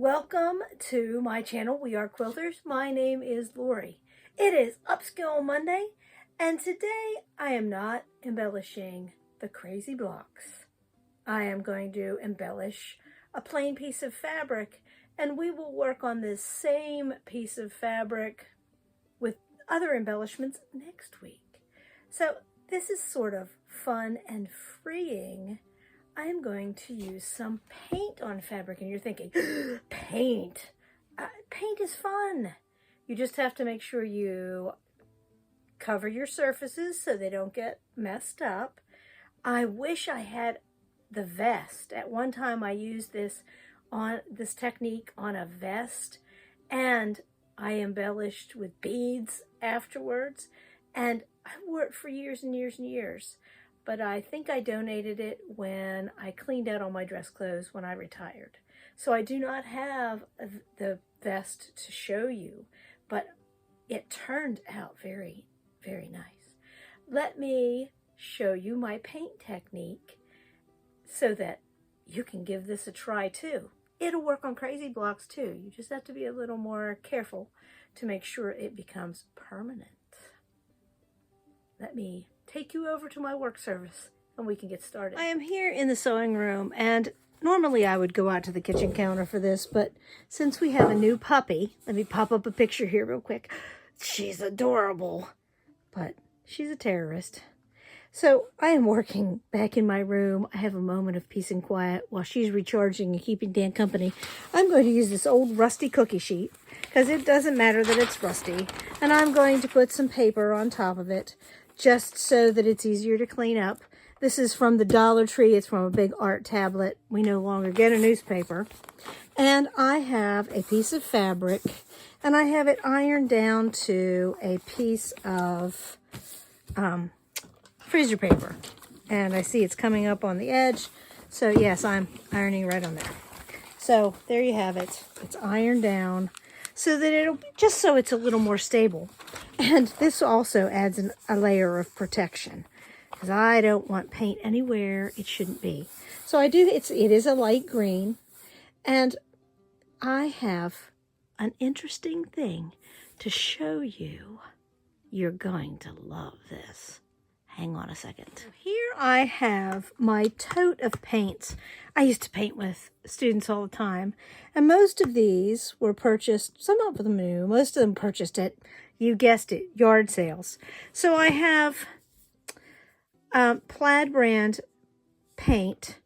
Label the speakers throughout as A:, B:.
A: Welcome to my channel. We are quilters. My name is Lori. It is Upskill Monday, and today I am not embellishing the crazy blocks. I am going to embellish a plain piece of fabric, and we will work on this same piece of fabric with other embellishments next week. So this is sort of fun and freeing. I'm going to use some paint on fabric, and you're thinking, paint? Paint is fun. You just have to make sure you cover your surfaces so they don't get messed up. I wish I had the vest. At one time I used this technique on a vest, and I embellished with beads afterwards, and I wore it for years and years and years. But I think I donated it when I cleaned out all my dress clothes when I retired. So I do not have the vest to show you, but it turned out very, very nice. Let me show you my paint technique so that you can give this a try too. It'll work on crazy blocks too. You just have to be a little more careful to make sure it becomes permanent. Let me take you over to my work service and we can get started. I am here in the sewing room, and normally I would go out to the kitchen counter for this, but since we have a new puppy, let me pop up a picture here real quick. She's adorable, but she's a terrorist. So I am working back in my room. I have a moment of peace and quiet while she's recharging and keeping Dan company. I'm going to use this old rusty cookie sheet because it doesn't matter that it's rusty, and I'm going to put some paper on top of it just so that it's easier to clean up. This is from the Dollar Tree. It's from a big art tablet. We no longer get a newspaper. And I have a piece of fabric, and I have it ironed down to a piece of freezer paper. And I see it's coming up on the edge. So yes, I'm ironing right on there. So there you have it. It's ironed down so that it'll just so it's a little more stable. And this also adds a layer of protection because I don't want paint anywhere it shouldn't be. So it is a light green, and I have an interesting thing to show you. You're going to love this. Hang on a second. Here I have my tote of paints. I used to paint with students all the time, and most of these were purchased, some of them new, most of them purchased at, you guessed it, yard sales. So I have Plaid brand paint,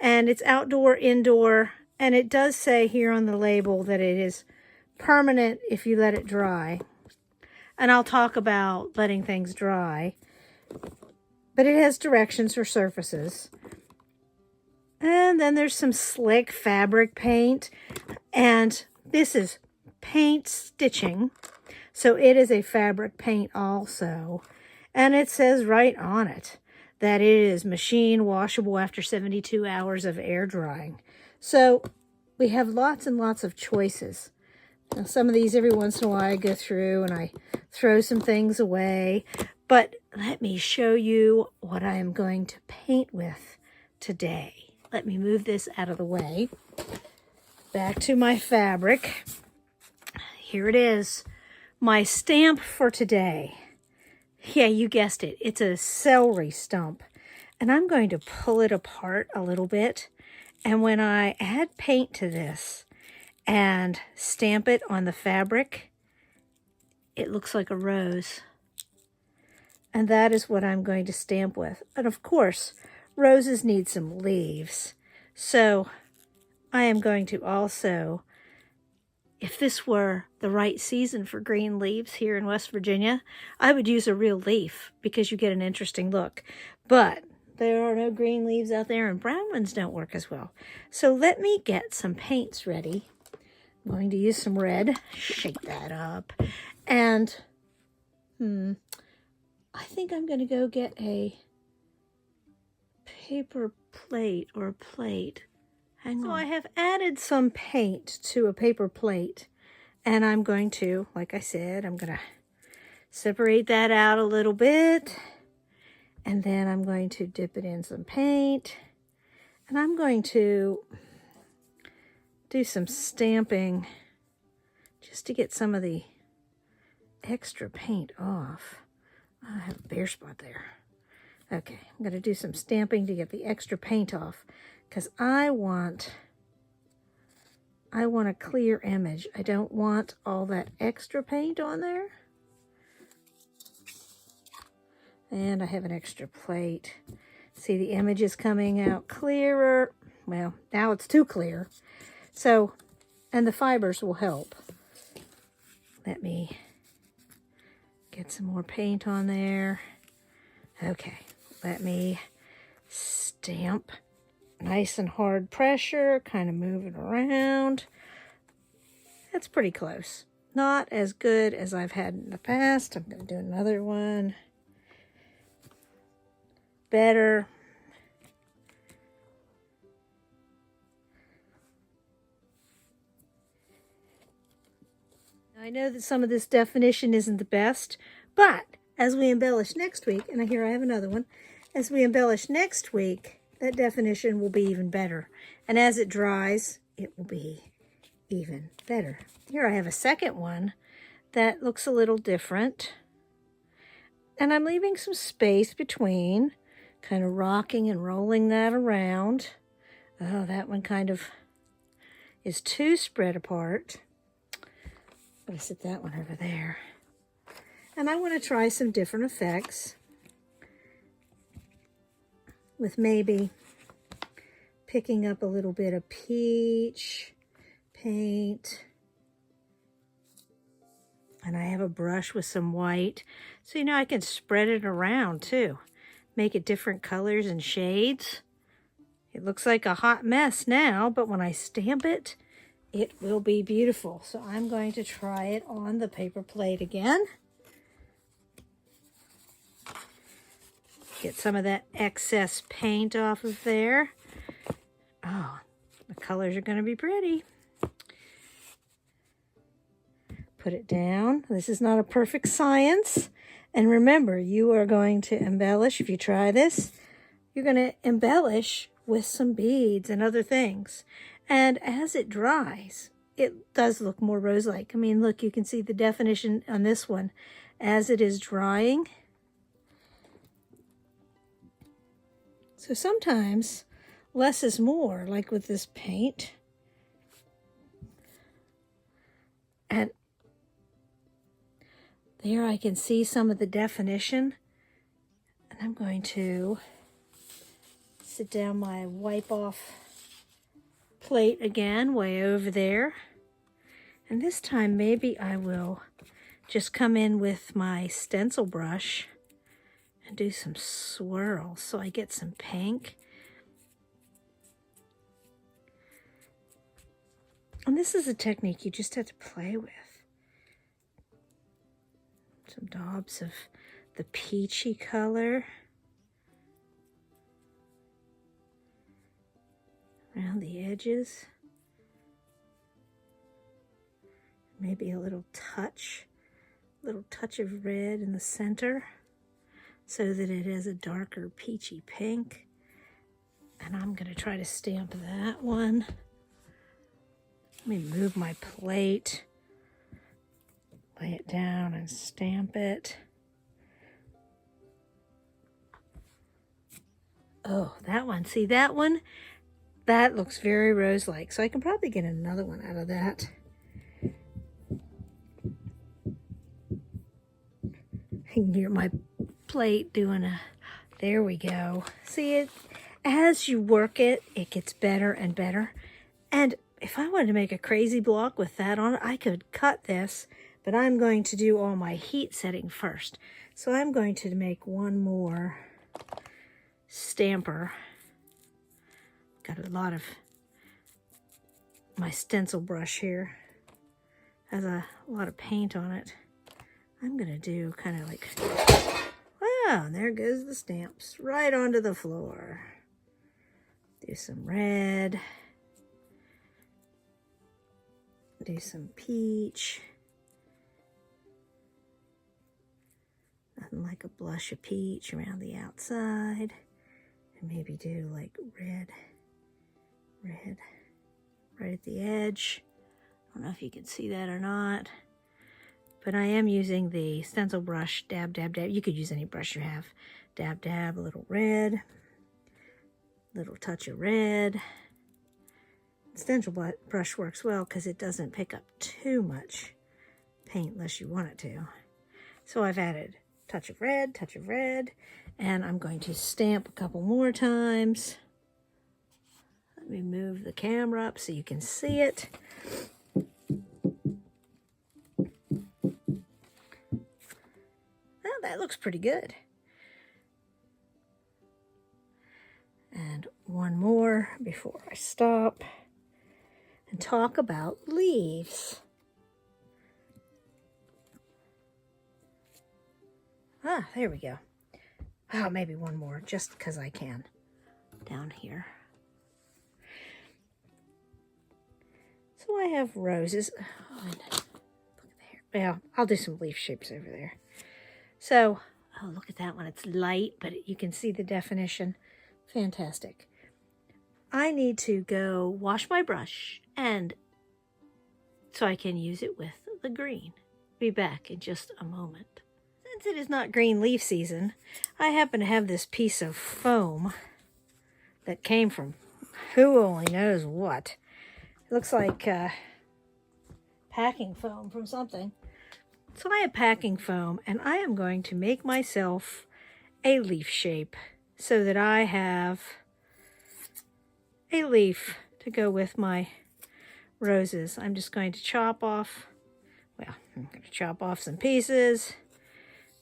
A: and it's outdoor, indoor, and it does say here on the label that it is permanent if you let it dry. And I'll talk about letting things dry. But it has directions for surfaces. And then there's some slick fabric paint. And this is paint stitching. So it is a fabric paint also. And it says right on it that it is machine washable after 72 hours of air drying. So we have lots and lots of choices. Now, some of these every once in a while I go through and I throw some things away. But let me show you what I am going to paint with today. Let me move this out of the way. Back to my fabric. Here it is. My stamp for today. Yeah, you guessed it. It's a celery stump. And I'm going to pull it apart a little bit. And when I add paint to this and stamp it on the fabric, it looks like a rose. And that is what I'm going to stamp with. And of course, roses need some leaves. So I am going to also, if this were the right season for green leaves here in West Virginia, I would use a real leaf because you get an interesting look. But there are no green leaves out there, and brown ones don't work as well. So let me get some paints ready. I'm going to use some red. Shake that up. And, I think I'm going to go get a paper plate or a plate. Hang on. So I have added some paint to a paper plate, and I'm going to, like I said, I'm going to separate that out a little bit, and then I'm going to dip it in some paint, and I'm going to do some stamping just to get some of the extra paint off. I have a bare spot there. Okay, I'm going to do some stamping to get the extra paint off because I want a clear image. I don't want all that extra paint on there. And I have an extra plate. See, the image is coming out clearer. Well, now it's too clear. So, and the fibers will help. Let me get some more paint on there. Okay, let me stamp. Nice and hard pressure, kind of move it around. That's pretty close. Not as good as I've had in the past. I'm going to do another one. Better. I know that some of this definition isn't the best, but as we embellish next week, and here I have another one, as we embellish next week, that definition will be even better. And as it dries, it will be even better. Here I have a second one that looks a little different. And I'm leaving some space between, kind of rocking and rolling that around. Oh, that one kind of is too spread apart. I'm going to sit that one over there. And I want to try some different effects with maybe picking up a little bit of peach paint. And I have a brush with some white. So, I can spread it around too. Make it different colors and shades. It looks like a hot mess now, but when I stamp it, it will be beautiful. So I'm going to try it on the paper plate again. Get some of that excess paint off of there. Oh, the colors are going to be pretty. Put it down. This is not a perfect science. And remember, you are going to embellish. If you try this, you're going to embellish with some beads and other things. And as it dries, it does look more rose-like. I mean, look, you can see the definition on this one as it is drying. So sometimes less is more, like with this paint. And there I can see some of the definition. And I'm going to sit down my wipe off plate again, way over there. And this time maybe I will just come in with my stencil brush and do some swirls so I get some pink. And this is a technique you just have to play with. Some daubs of the peachy color around the edges. Maybe a little touch of red in the center so that it has a darker peachy pink. And I'm going to try to stamp that one. Let me move my plate. Lay it down and stamp it. Oh, that one. See that one? That looks very rose-like. So I can probably get another one out of that. I can hear my plate doing a... There we go. See it? As you work it, it gets better and better. And if I wanted to make a crazy block with that on it, I could cut this. But I'm going to do all my heat setting first. So I'm going to make one more stamper. Got a lot of my stencil brush here. Has a lot of paint on it. I'm going to do kind of like, wow, and there goes the stamps right onto the floor. Do some red. Do some peach. Nothing like a blush of peach around the outside. And maybe do like red, right at the edge. I don't know if you can see that or not. But I am using the stencil brush, dab, dab, dab. You could use any brush you have. Dab, dab, a little red. Little touch of red. Stencil brush works well because it doesn't pick up too much paint unless you want it to. So I've added touch of red, and I'm going to stamp a couple more times. Let me move the camera up so you can see it. Well, that looks pretty good. And one more before I stop and talk about leaves. Ah, there we go. Oh, maybe one more, just because I can. Down here. So I have roses. Oh, and look there. Well, I'll do some leaf shapes over there. So, oh, look at that one. It's light, but you can see the definition. Fantastic. I need to go wash my brush, and so I can use it with the green. Be back in just a moment. Since it is not green leaf season, I happen to have this piece of foam that came from who only knows what. It looks like packing foam from something. So I have packing foam, and I am going to make myself a leaf shape so that I have a leaf to go with my roses. I'm just going to chop off, well, I'm going to chop off some pieces,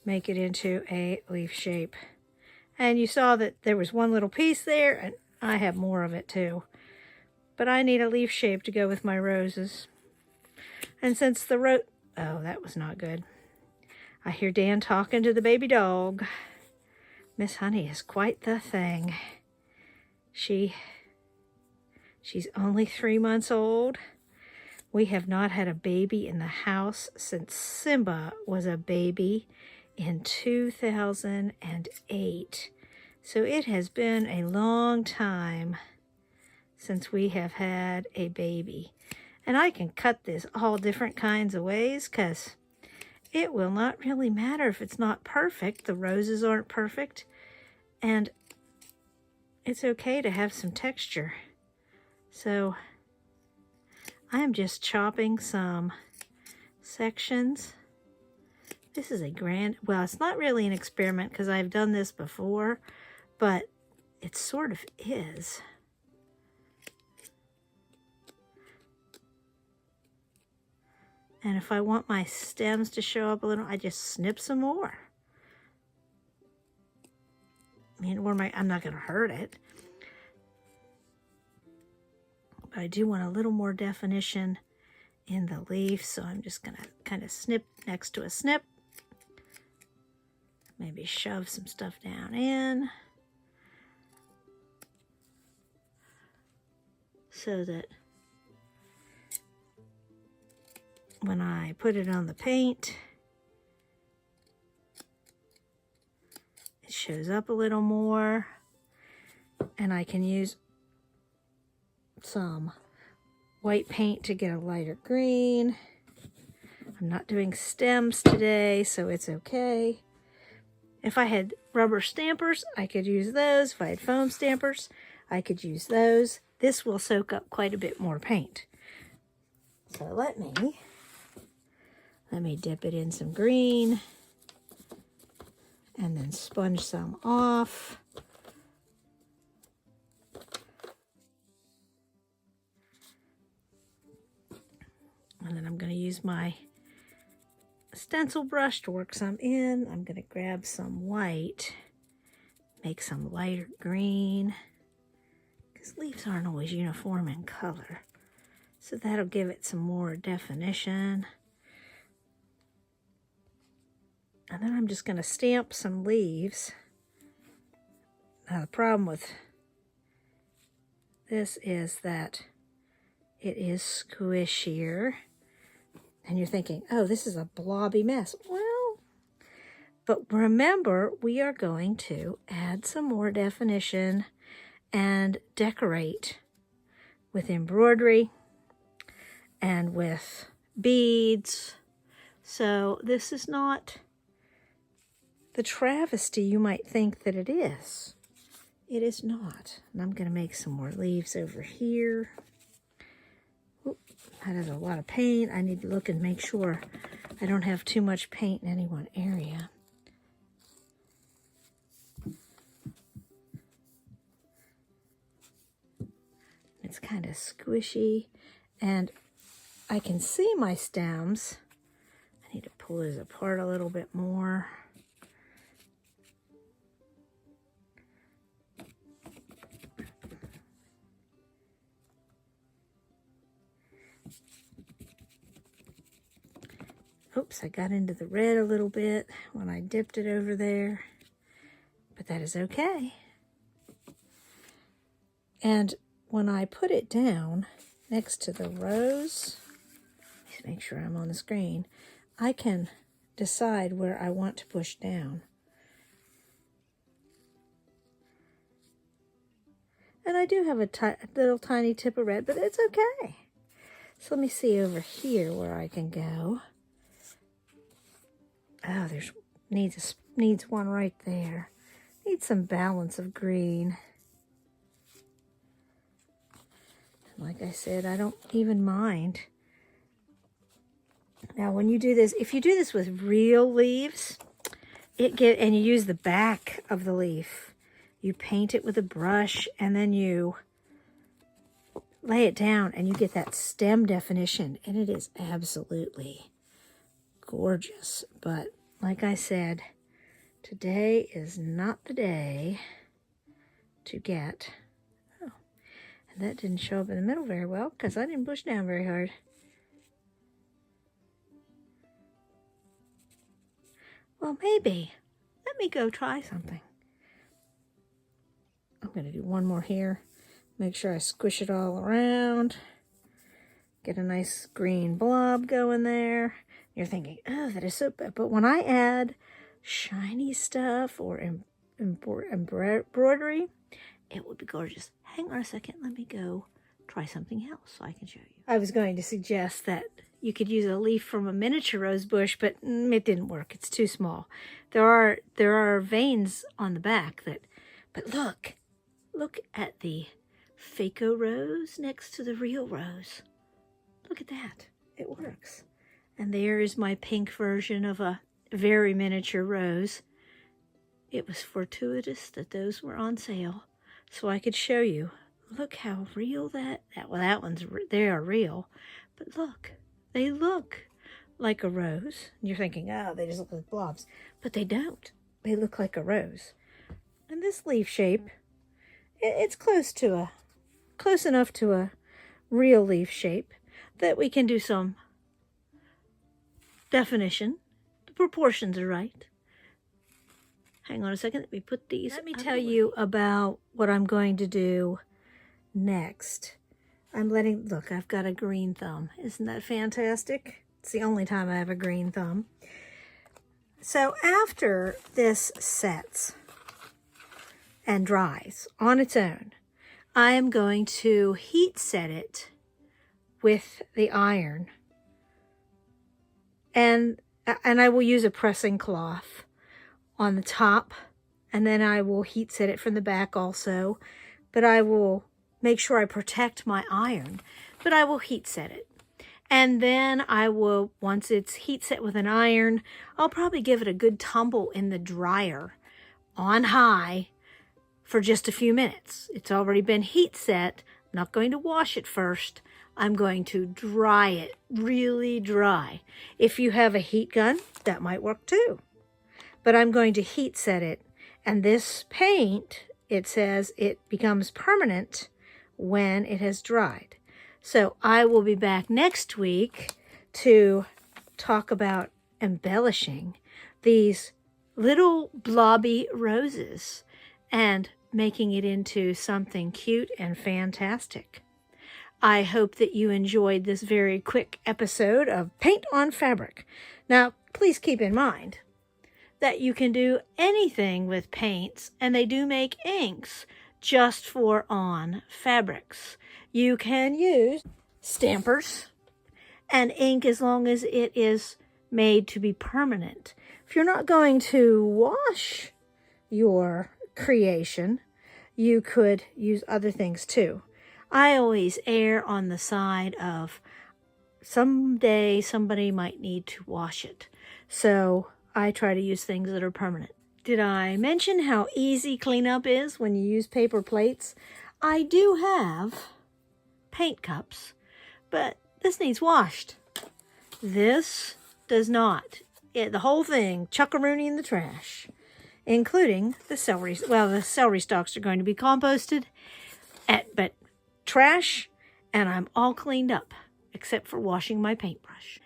A: make it into a leaf shape. And you saw that there was one little piece there, and I have more of it too. But I need a leaf shape to go with my roses. And since the oh, that was not good. I hear Dan talking to the baby dog. Miss Honey is quite the thing. She's only 3 months old. We have not had a baby in the house since Simba was a baby in 2008. So it has been a long time since we have had a baby. And I can cut this all different kinds of ways because it will not really matter if it's not perfect. The roses aren't perfect. And it's okay to have some texture. So I am just chopping some sections. This is a grand, well, it's not really an experiment because I've done this before, but it sort of is. And if I want my stems to show up a little, I just snip some more. I mean, I'm not going to hurt it. But I do want a little more definition in the leaf, so I'm just going to kind of snip next to a snip. Maybe shove some stuff down in. So that when I put it on the paint, it shows up a little more, and I can use some white paint to get a lighter green. I'm not doing stems today, so it's okay. If I had rubber stampers, I could use those. If I had foam stampers, I could use those. This will soak up quite a bit more paint. So let me dip it in some green and then sponge some off. And then I'm going to use my stencil brush to work some in. I'm going to grab some white, make some lighter green, because leaves aren't always uniform in color. So that'll give it some more definition. And then I'm just going to stamp some leaves. Now the problem with this is that it is squishier. And you're thinking, oh, this is a blobby mess. Well, but remember, we are going to add some more definition and decorate with embroidery and with beads. So this is not the travesty you might think that it is. It is not. And I'm going to make some more leaves over here. Oop, that is a lot of paint. I need to look and make sure I don't have too much paint in any one area. It's kind of squishy, and I can see my stems. I need to pull these apart a little bit more. Oops, I got into the red a little bit when I dipped it over there, but that is okay. And when I put it down next to the rose, let's make sure I'm on the screen, I can decide where I want to push down. And I do have a little tiny tip of red, but it's okay. So let me see over here where I can go. Oh, there's needs one right there. Needs some balance of green. Like I said, I don't even mind. Now, when you do this, if you do this with real leaves, and you use the back of the leaf, you paint it with a brush, and then you lay it down, and you get that stem definition, and it is absolutely gorgeous. But like I said, today is not the day to get... That didn't show up in the middle very well because I didn't push down very hard. Well, maybe. Let me go try something. I'm going to do one more here. Make sure I squish it all around. Get a nice green blob going there. You're thinking, oh, that is so bad. But when I add shiny stuff or embroidery, it would be gorgeous. Hang on a second. Let me go try something else so I can show you. I was going to suggest that you could use a leaf from a miniature rose bush, but it didn't work. It's too small. There are veins on the back but look at the Phaco rose next to the real rose. Look at that. It works. And there is my pink version of a very miniature rose. It was fortuitous that those were on sale, so I could show you. Look how real that one's, they are real. But look, they look like a rose. You're thinking, oh, they just look like blobs. But they don't. They look like a rose. And this leaf shape, it's close enough to a real leaf shape that we can do some definition. The proportions are right. Hang on a second, let me put these. Let me tell you about what I'm going to do next. Look, I've got a green thumb. Isn't that fantastic? It's the only time I have a green thumb. So after this sets and dries on its own, I am going to heat set it with the iron. And I will use a pressing cloth on the top, and then I will heat set it from the back also. But I will make sure I protect my iron, but I will heat set it. And then I will, once it's heat set with an iron, I'll probably give it a good tumble in the dryer on high for just a few minutes. It's already been heat set. I'm not going to wash it first. I'm going to dry it really dry. If you have a heat gun, that might work too. But I'm going to heat set it. And this paint, it says it becomes permanent when it has dried. So I will be back next week to talk about embellishing these little blobby roses and making it into something cute and fantastic. I hope that you enjoyed this very quick episode of Paint on Fabric. Now, please keep in mind that you can do anything with paints, and they do make inks just for on fabrics. You can use stampers, and ink as long as it is made to be permanent. If you're not going to wash your creation, you could use other things too. I always err on the side of someday somebody might need to wash it. So I try to use things that are permanent. Did I mention how easy cleanup is when you use paper plates? I do have paint cups, but this needs washed. This does not. The whole thing, chuck-a-rooney in the trash, including the celery. Well, the celery stalks are going to be composted, but trash, and I'm all cleaned up, except for washing my paintbrush.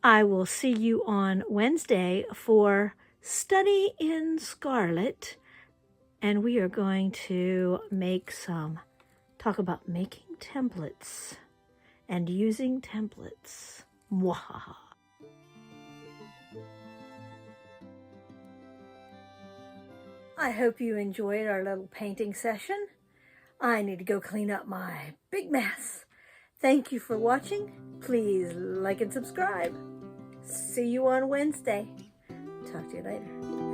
A: I will see you on Wednesday for Study in Scarlet, and we are going to talk about making templates and using templates. Mwahaha. I hope you enjoyed our little painting session. I need to go clean up my big mess. Thank you for watching. Please like and subscribe. See you on Wednesday. Talk to you later.